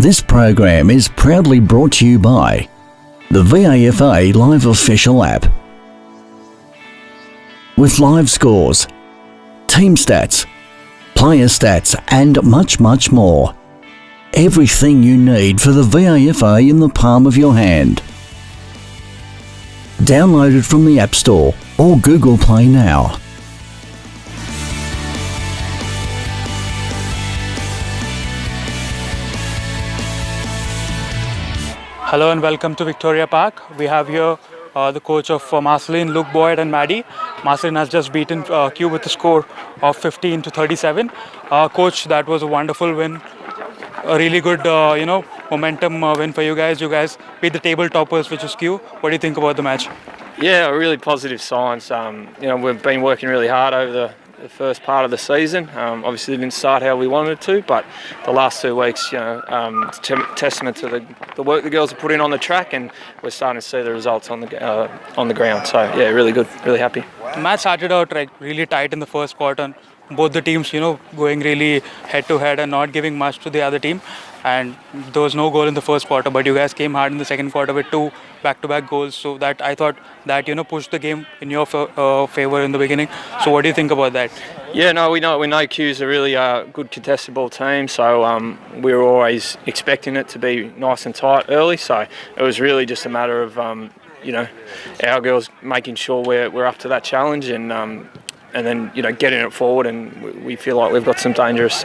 This program is proudly brought to you by the VAFA Live Official app. With live scores, team stats, player stats and much more. Everything you need for the VAFA in the palm of your hand. Download it from the App Store or Google Play now. Hello and welcome to Victoria Park. We have here the coach of Marcellin, Luke Boyd and Maddie. Marcellin has just beaten Kew with a score of 15-37. Coach, that was a wonderful win. A really good, momentum win for you guys. You guys beat the table toppers, which is Kew. What do you think about the match? Yeah, really positive signs. We've been working really hard over the first part of the season. Obviously, didn't start how we wanted to, but the last 2 weeks, it's testament to the work the girls have put in on the track, and we're starting to see the results on the ground. So yeah, really good, really happy. The match started out really tight in the first quarter. Both the teams, going really head to head and not giving much to the other team. And there was no goal in the first quarter, but you guys came hard in the second quarter with 2 back-to-back goals. So that I thought that pushed the game in your favor in the beginning. So what do you think about that? Yeah, no, we know Q's a really good contested ball team. So we were always expecting it to be nice and tight early. So it was really just a matter of our girls making sure we're up to that challenge and then getting it forward, and we feel like we've got some dangerous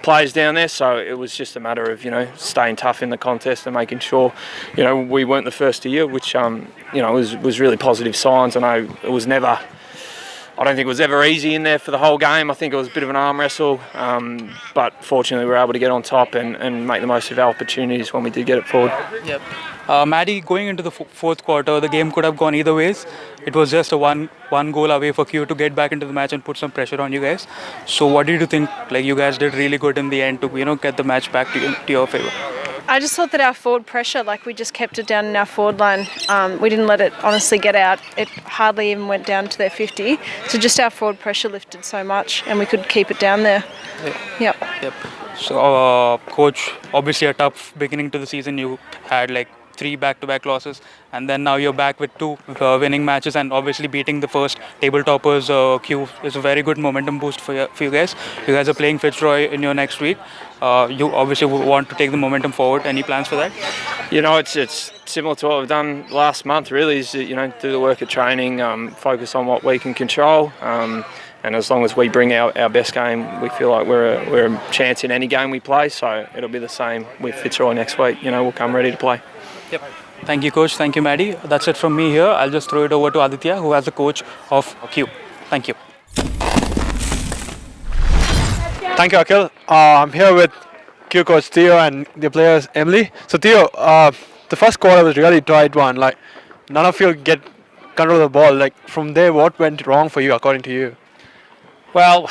players down there, so it was just a matter of staying tough in the contest and making sure we weren't the first to yield, which was really positive signs. I know I don't think it was ever easy in there for the whole game. I think it was a bit of an arm wrestle, but fortunately we were able to get on top and make the most of our opportunities when we did get it forward. Yep. Maddie, going into the fourth quarter, the game could have gone either ways. It was just a one goal away for Kew to get back into the match and put some pressure on you guys. So what did you think? You guys did really good in the end to get the match back to your favor. I just thought that our forward pressure, we just kept it down in our forward line. We didn't let it honestly get out. It hardly even went down to their 50. So just our forward pressure lifted so much and we could keep it down there. Yeah. Yep. So, Coach, obviously a tough beginning to the season. You had 3 back-to-back losses, and then now you're back with 2 winning matches, and obviously beating the first table toppers. Kew is a very good momentum boost for you guys. You guys are playing Fitzroy in your next week. You obviously want to take the momentum forward. Any plans for that? It's similar to what we've done last month. Really, is do the work of training, focus on what we can control. And as long as we bring our best game, we feel like we're a chance in any game we play. So it'll be the same with Fitzroy next week. We'll come ready to play. Yep. Thank you, Coach. Thank you, Maddie. That's it from me here. I'll just throw it over to Aditya, who is the coach of Kew. Thank you. Thank you, Akhil. I'm here with Kew coach Theo and the players Emily. So Theo, the first quarter was really tight one. None of you get control of the ball. From there, what went wrong for you, according to you? Well,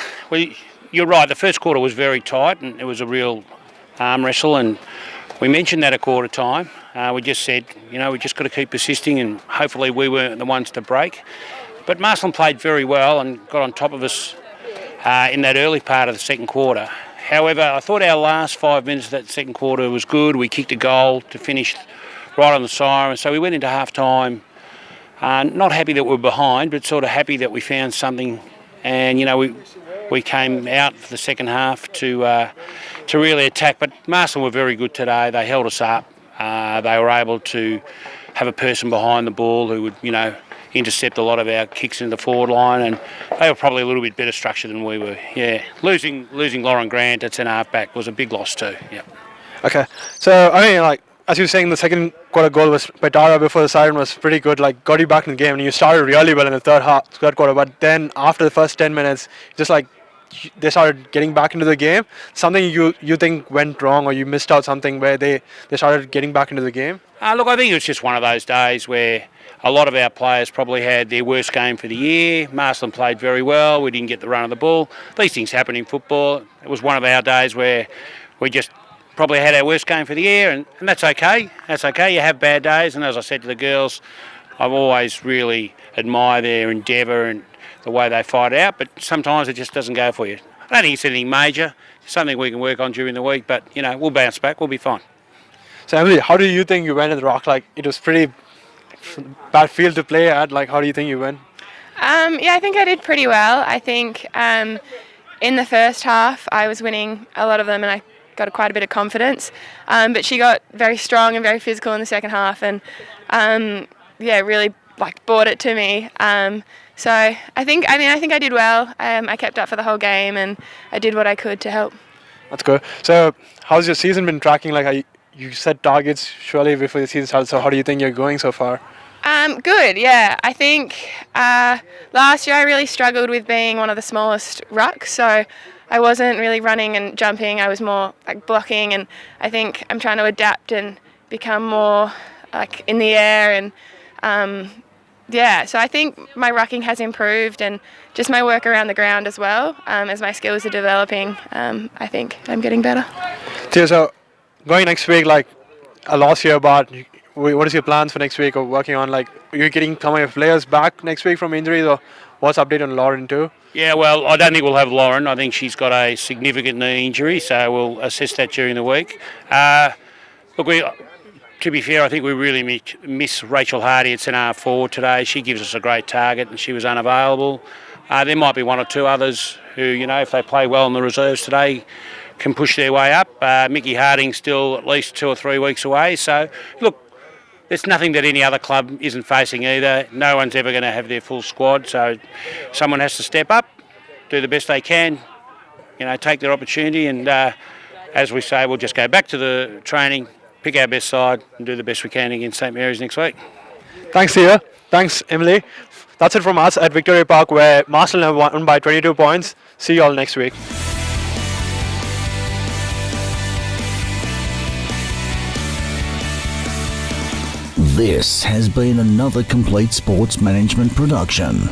you're right. The first quarter was very tight, and it was a real arm wrestle. And we mentioned that a quarter time. We just said, we just got to keep persisting, and hopefully we weren't the ones to break. But Marcellin played very well and got on top of us in that early part of the second quarter. However, I thought our last 5 minutes of that second quarter was good. We kicked a goal to finish right on the siren. So we went into half-time not happy that we were behind, but sort of happy that we found something. And, we came out for the second half to really attack. But Marcellin were very good today. They held us up. They were able to have a person behind the ball who would, intercept a lot of our kicks in the forward line, and they were probably a little bit better structured than we were. Yeah, losing Lauren Grant at centre half back was a big loss too. Yeah. Okay, so as you were saying, the second quarter goal was by Tara before the siren was pretty good. Got you back in the game, and you started really well in the third quarter. But then after the first 10 minutes, just they started getting back into the game. Something you think went wrong, or you missed out something where they started getting back into the game? Look, I think it was just one of those days where a lot of our players probably had their worst game for the year. Marcellin played very well. We didn't get the run of the ball. These things happen in football. It was one of our days where we just probably had our worst game for the year, and that's okay. That's okay. You have bad days, and as I said to the girls, I've always really admired their endeavour and the way they fight out, but sometimes it just doesn't go for you. I don't think it's anything major. something we can work on during the week. But we'll bounce back. We'll be fine. So Emily, how do you think you went at the Rock? Like, it was pretty bad field to play at. Like, how do you think you went? Yeah, I think I did pretty well. I think in the first half I was winning a lot of them and I got quite a bit of confidence. But she got very strong and very physical in the second half and really brought it to me. So I think I did well. I kept up for the whole game and I did what I could to help. That's good. So how's your season been tracking? Like, you set targets surely before the season started. So how do you think you're going so far? Good, yeah. I think last year I really struggled with being one of the smallest rucks, so I wasn't really running and jumping. I was more blocking, and I think I'm trying to adapt and become more in the air and so I think my rucking has improved and just my work around the ground as well. As my skills are developing, I think I'm getting better. So going next week, a loss here, but what is your plans for next week or working on? Are you getting some of your players back next week from injuries, or what's update on Lauren too? Yeah, well, I don't think we'll have Lauren. I think she's got a significant knee injury, so we'll assess that during the week. To be fair, I think we really miss Rachel Hardy at centre forward today. She gives us a great target and she was unavailable. There might be one or two others who, if they play well in the reserves today, can push their way up. Mickey Harding's still at least 2 or 3 weeks away. So, look, there's nothing that any other club isn't facing either. No one's ever going to have their full squad. So someone has to step up, do the best they can, take their opportunity. And as we say, we'll just go back to the training, pick our best side and do the best we can against St Mary's next week. Thanks, Thea. Thanks, Emily. That's it from us at Victoria Park, where Marcellin have won by 22 points. See you all next week. This has been another Complete Sports Management production.